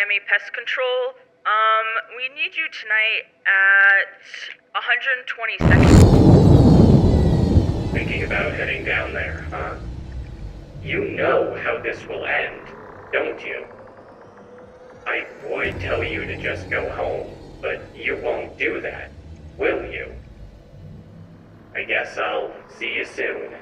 Miami Pest Control. We need you tonight at 122nd. Thinking about heading down there, huh? You know how this will end, don't you? I would tell you to just go home, but you won't do that, will you? I guess I'll see you soon.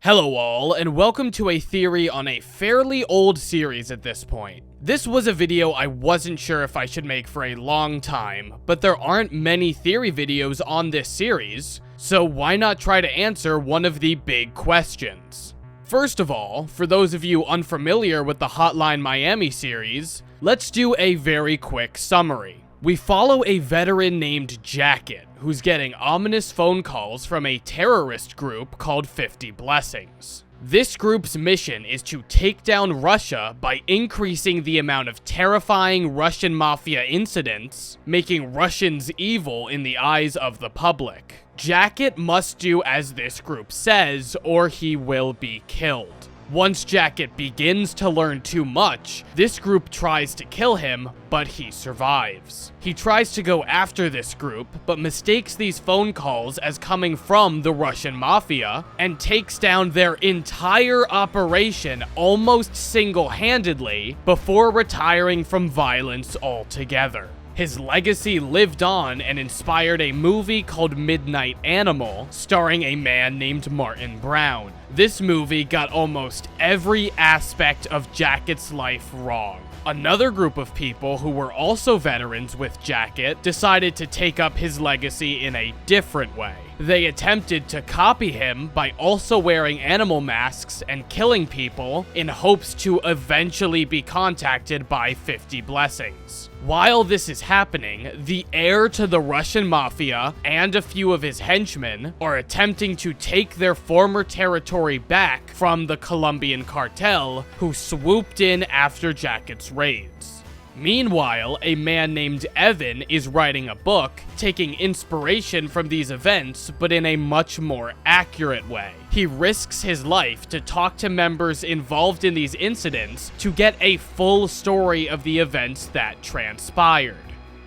Hello all, and welcome to a theory on a fairly old series at this point. This was a video I wasn't sure if I should make for a long time, but there aren't many theory videos on this series, so why not try to answer one of the big questions? First of all, for those of you unfamiliar with the Hotline Miami series, let's do a very quick summary. We follow a veteran named Jacket, who's getting ominous phone calls from a terrorist group called 50 Blessings. This group's mission is to take down Russia by increasing the amount of terrifying Russian mafia incidents, making Russians evil in the eyes of the public. Jacket must do as this group says, or he will be killed. Once Jacket begins to learn too much, this group tries to kill him, but he survives. He tries to go after this group, but mistakes these phone calls as coming from the Russian mafia, and takes down their entire operation almost single-handedly before retiring from violence altogether. His legacy lived on and inspired a movie called Midnight Animal, starring a man named Martin Brown. This movie got almost every aspect of Jacket's life wrong. Another group of people who were also veterans with Jacket decided to take up his legacy in a different way. They attempted to copy him by also wearing animal masks and killing people in hopes to eventually be contacted by 50 Blessings. While this is happening, the heir to the Russian mafia and a few of his henchmen are attempting to take their former territory back from the Colombian cartel, who swooped in after Jacket's raids. Meanwhile, a man named Evan is writing a book, taking inspiration from these events, but in a much more accurate way. He risks his life to talk to members involved in these incidents to get a full story of the events that transpired.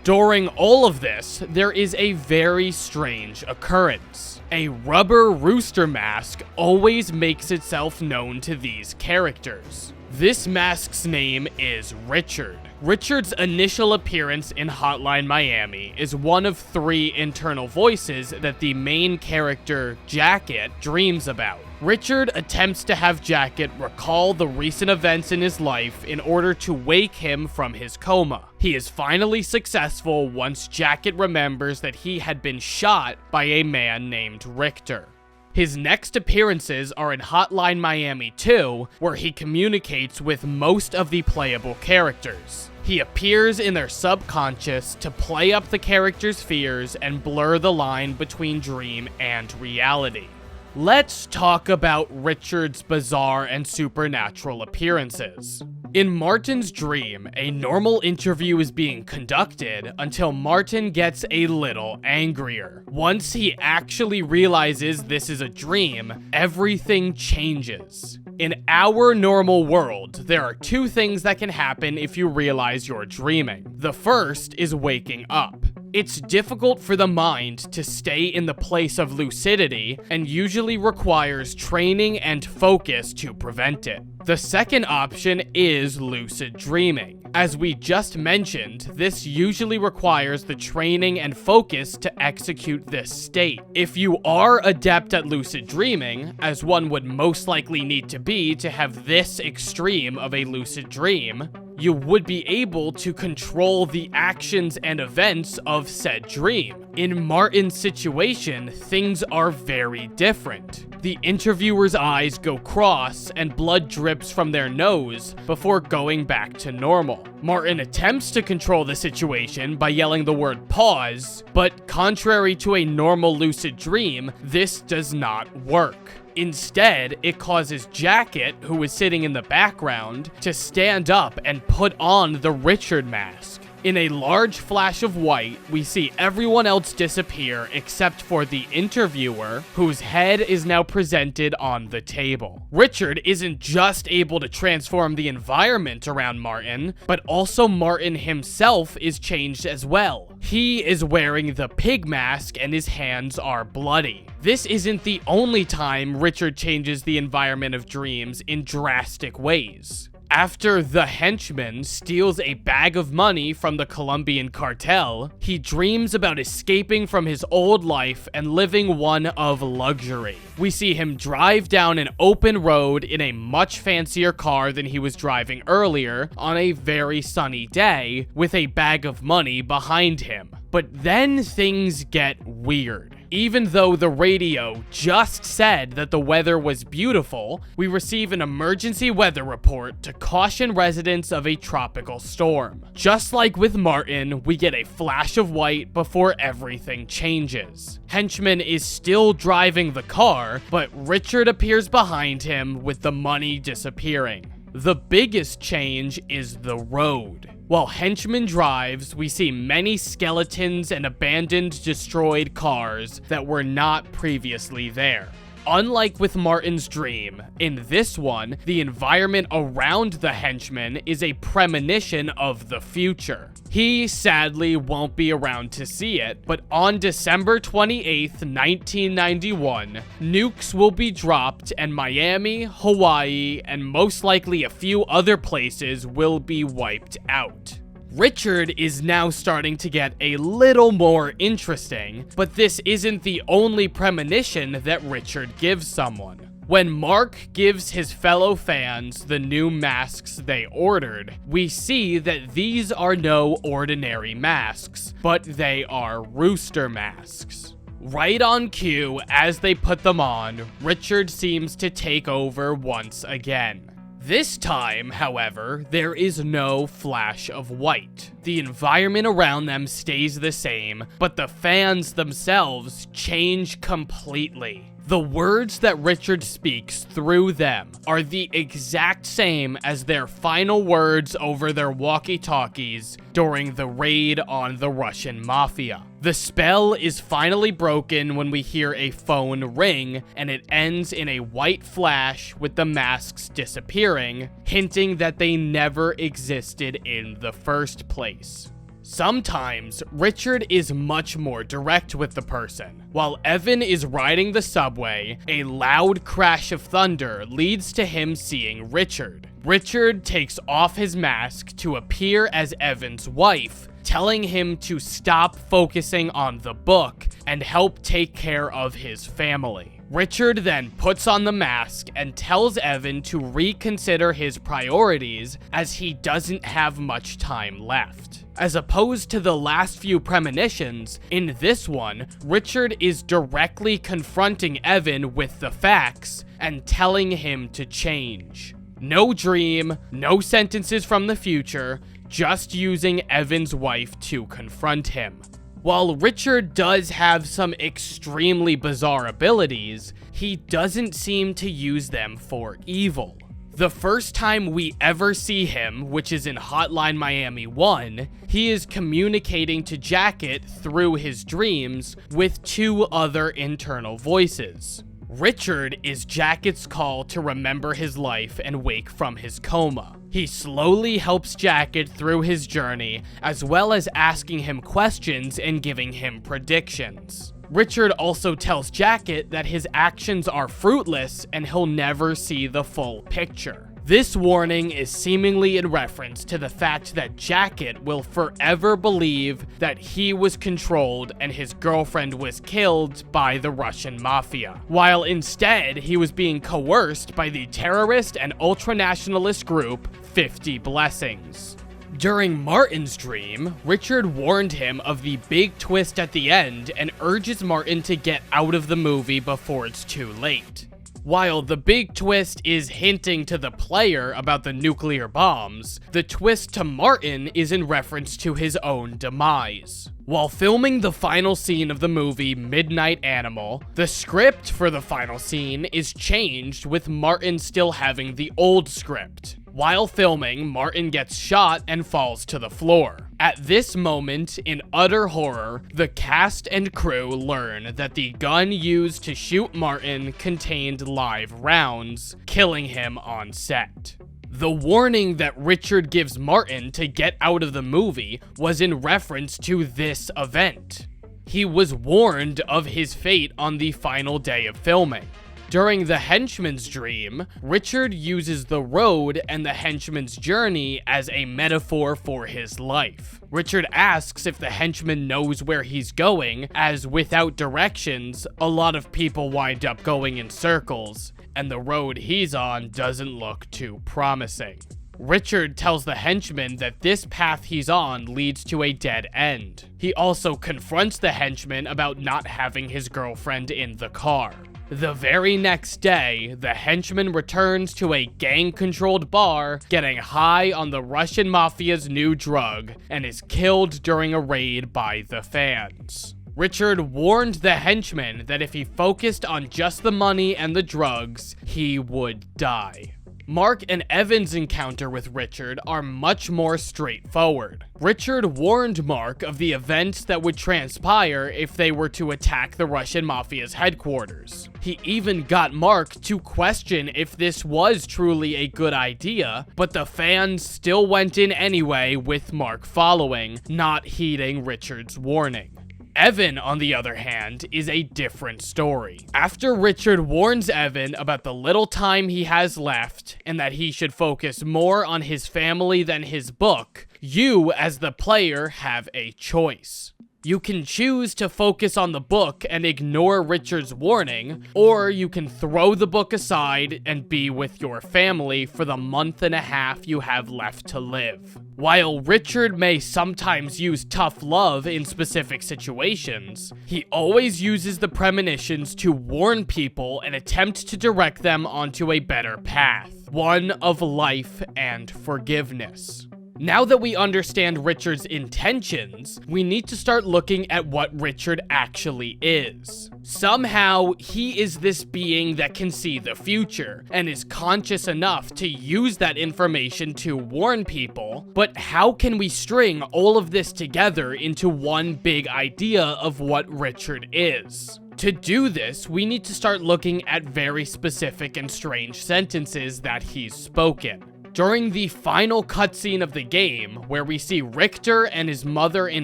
During all of this, there is a very strange occurrence. A rubber rooster mask always makes itself known to these characters. This mask's name is Richard. Richard's initial appearance in Hotline Miami is one of 3 internal voices that the main character, Jacket, dreams about. Richard attempts to have Jacket recall the recent events in his life in order to wake him from his coma. He is finally successful once Jacket remembers that he had been shot by a man named Richter. His next appearances are in Hotline Miami 2, where he communicates with most of the playable characters. He appears in their subconscious to play up the characters' fears and blur the line between dream and reality. Let's talk about Richard's bizarre and supernatural appearances. In Martin's dream, a normal interview is being conducted until Martin gets a little angrier. Once he actually realizes this is a dream, everything changes. In our normal world, there are 2 things that can happen if you realize you're dreaming. The first is waking up. It's difficult for the mind to stay in the place of lucidity and usually requires training and focus to prevent it. The second option is lucid dreaming. As we just mentioned, this usually requires the training and focus to execute this state. If you are adept at lucid dreaming, as one would most likely need to be to have this extreme of a lucid dream, you would be able to control the actions and events of said dream. In Martin's situation, things are very different. The interviewer's eyes go cross and blood drips from their nose before going back to normal. Martin attempts to control the situation by yelling the word pause, but contrary to a normal lucid dream, this does not work. Instead, it causes Jacket, who is sitting in the background, to stand up and put on the Richard mask. In a large flash of white, we see everyone else disappear except for the interviewer, whose head is now presented on the table. Richard isn't just able to transform the environment around Martin, but also Martin himself is changed as well. He is wearing the pig mask and his hands are bloody. This isn't the only time Richard changes the environment of dreams in drastic ways. After the henchman steals a bag of money from the Colombian cartel, he dreams about escaping from his old life and living one of luxury. We see him drive down an open road in a much fancier car than he was driving earlier on a very sunny day with a bag of money behind him. But then things get weird. Even though the radio just said that the weather was beautiful, we receive an emergency weather report to caution residents of a tropical storm. Just like with Martin, we get a flash of white before everything changes. Henchman is still driving the car, but Richard appears behind him with the money disappearing. The biggest change is the road. While Henchman drives, we see many skeletons and abandoned, destroyed cars that were not previously there. Unlike with Martin's dream, in this one, the environment around the henchman is a premonition of the future. He sadly won't be around to see it, but on December 28th, 1991, nukes will be dropped and Miami, Hawaii, and most likely a few other places will be wiped out. Richard is now starting to get a little more interesting, but this isn't the only premonition that Richard gives someone. When Mark gives his fellow fans the new masks they ordered, we see that these are no ordinary masks, but they are rooster masks. Right on cue, as they put them on, Richard seems to take over once again. This time, however, there is no flash of white. The environment around them stays the same, but the fans themselves change completely. The words that Richard speaks through them are the exact same as their final words over their walkie-talkies during the raid on the Russian mafia. The spell is finally broken when we hear a phone ring, and it ends in a white flash with the masks disappearing, hinting that they never existed in the first place. Sometimes, Richard is much more direct with the person. While Evan is riding the subway, a loud crash of thunder leads to him seeing Richard. Richard takes off his mask to appear as Evan's wife, telling him to stop focusing on the book and help take care of his family. Richard then puts on the mask and tells Evan to reconsider his priorities as he doesn't have much time left. As opposed to the last few premonitions, in this one, Richard is directly confronting Evan with the facts and telling him to change. No dream, no sentences from the future, just using Evan's wife to confront him. While Richard does have some extremely bizarre abilities, he doesn't seem to use them for evil. The first time we ever see him, which is in Hotline Miami 1, he is communicating to Jacket through his dreams with two other internal voices. Richard is Jacket's call to remember his life and wake from his coma. He slowly helps Jacket through his journey, as well as asking him questions and giving him predictions. Richard also tells Jacket that his actions are fruitless and he'll never see the full picture. This warning is seemingly in reference to the fact that Jacket will forever believe that he was controlled and his girlfriend was killed by the Russian mafia, while instead he was being coerced by the terrorist and ultranationalist group 50 Blessings. During Martin's dream, Richard warned him of the big twist at the end and urges Martin to get out of the movie before it's too late. While the big twist is hinting to the player about the nuclear bombs, the twist to Martin is in reference to his own demise. While filming the final scene of the movie Midnight Animal, the script for the final scene is changed with Martin still having the old script. While filming, Martin gets shot and falls to the floor. At this moment, in utter horror, the cast and crew learn that the gun used to shoot Martin contained live rounds, killing him on set. The warning that Richard gives Martin to get out of the movie was in reference to this event. He was warned of his fate on the final day of filming. During the henchman's dream, Richard uses the road and the henchman's journey as a metaphor for his life. Richard asks if the henchman knows where he's going, as without directions, a lot of people wind up going in circles, and the road he's on doesn't look too promising. Richard tells the henchman that this path he's on leads to a dead end. He also confronts the henchman about not having his girlfriend in the car. The very next day, the henchman returns to a gang-controlled bar, getting high on the Russian mafia's new drug, and is killed during a raid by the fans. Richard warned the henchman that if he focused on just the money and the drugs, he would die. Mark and Evan's encounter with Richard are much more straightforward. Richard warned Mark of the events that would transpire if they were to attack the Russian mafia's headquarters. He even got Mark to question if this was truly a good idea, but the fans still went in anyway with Mark following, not heeding Richard's warning. Evan, on the other hand, is a different story. After Richard warns Evan about the little time he has left and that he should focus more on his family than his book, you, as the player, have a choice. You can choose to focus on the book and ignore Richard's warning, or you can throw the book aside and be with your family for the month and a half you have left to live. While Richard may sometimes use tough love in specific situations, he always uses the premonitions to warn people and attempt to direct them onto a better path, one of life and forgiveness. Now that we understand Richard's intentions, we need to start looking at what Richard actually is. Somehow, he is this being that can see the future, and is conscious enough to use that information to warn people, but how can we string all of this together into one big idea of what Richard is? To do this, we need to start looking at very specific and strange sentences that he's spoken. During the final cutscene of the game, where we see Richter and his mother in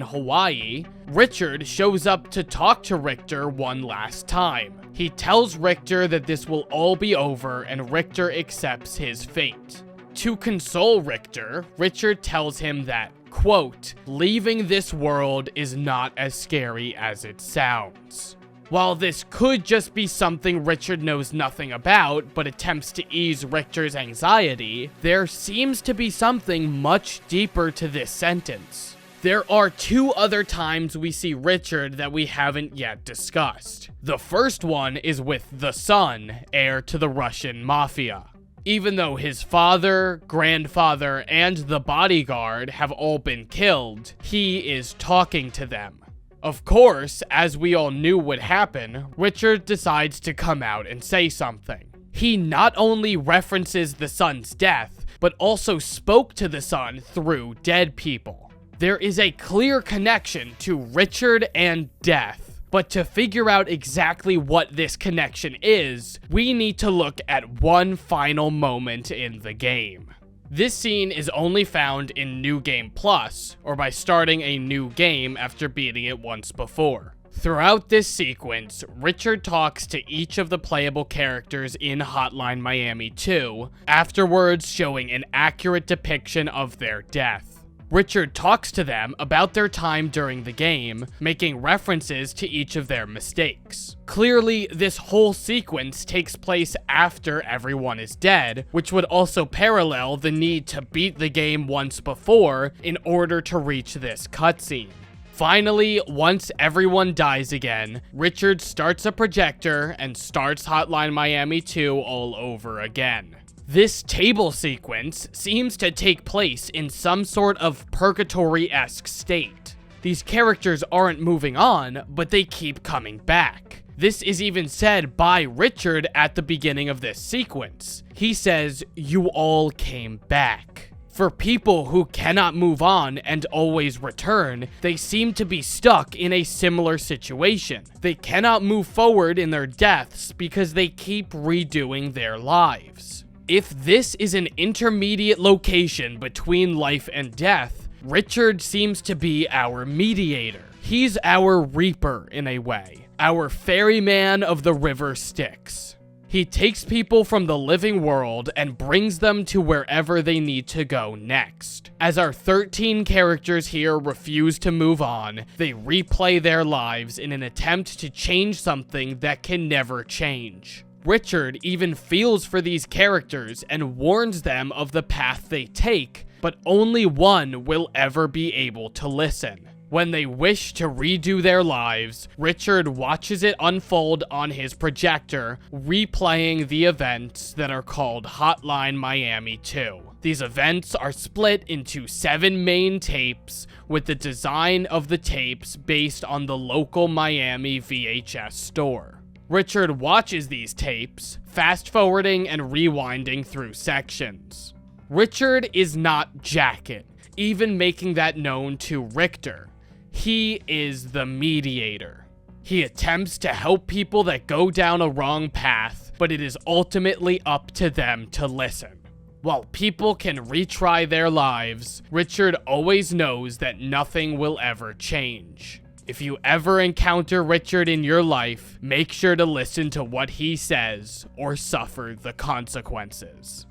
Hawaii, Richard shows up to talk to Richter one last time. He tells Richter that this will all be over and Richter accepts his fate. To console Richter, Richard tells him that, quote, "Leaving this world is not as scary as it sounds." While this could just be something Richard knows nothing about, but attempts to ease Richter's anxiety, there seems to be something much deeper to this sentence. There are two other times we see Richard that we haven't yet discussed. The first one is with the son, heir to the Russian mafia. Even though his father, grandfather, and the bodyguard have all been killed, he is talking to them. Of course, as we all knew would happen, Richard decides to come out and say something. He not only references the son's death, but also spoke to the son through dead people. There is a clear connection to Richard and death, but to figure out exactly what this connection is, we need to look at one final moment in the game. This scene is only found in New Game Plus, or by starting a new game after beating it once before. Throughout this sequence, Richard talks to each of the playable characters in Hotline Miami 2, afterwards showing an accurate depiction of their death. Richard talks to them about their time during the game, making references to each of their mistakes. Clearly, this whole sequence takes place after everyone is dead, which would also parallel the need to beat the game once before in order to reach this cutscene. Finally, once everyone dies again, Richard starts a projector and starts Hotline Miami 2 all over again. This table sequence seems to take place in some sort of purgatory-esque state. These characters aren't moving on, but they keep coming back. This is even said by Richard at the beginning of this sequence. He says, "You all came back." For people who cannot move on and always return, they seem to be stuck in a similar situation. They cannot move forward in their deaths because they keep redoing their lives. If this is an intermediate location between life and death, Richard seems to be our mediator. He's our reaper in a way, our ferryman of the river Styx. He takes people from the living world and brings them to wherever they need to go next. As our 13 characters here refuse to move on, they replay their lives in an attempt to change something that can never change. Richard even feels for these characters and warns them of the path they take, but only one will ever be able to listen. When they wish to redo their lives, Richard watches it unfold on his projector, replaying the events that are called Hotline Miami 2. These events are split into 7 main tapes, with the design of the tapes based on the local Miami VHS store. Richard watches these tapes, fast-forwarding and rewinding through sections. Richard is not Jacket, even making that known to Richter. He is the mediator. He attempts to help people that go down a wrong path, but it is ultimately up to them to listen. While people can retry their lives, Richard always knows that nothing will ever change. If you ever encounter Richard in your life, make sure to listen to what he says or suffer the consequences.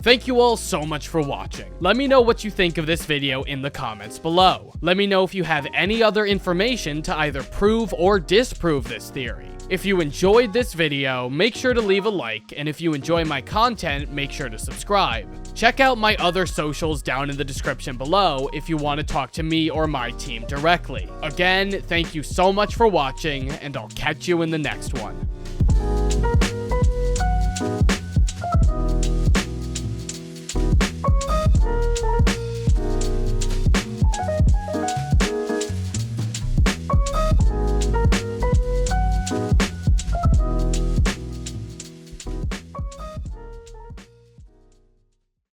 Thank you all so much for watching. Let me know what you think of this video in the comments below. Let me know if you have any other information to either prove or disprove this theory. If you enjoyed this video, make sure to leave a like, and if you enjoy my content, make sure to subscribe. Check out my other socials down in the description below if you want to talk to me or my team directly. Again, thank you so much for watching, and I'll catch you in the next one.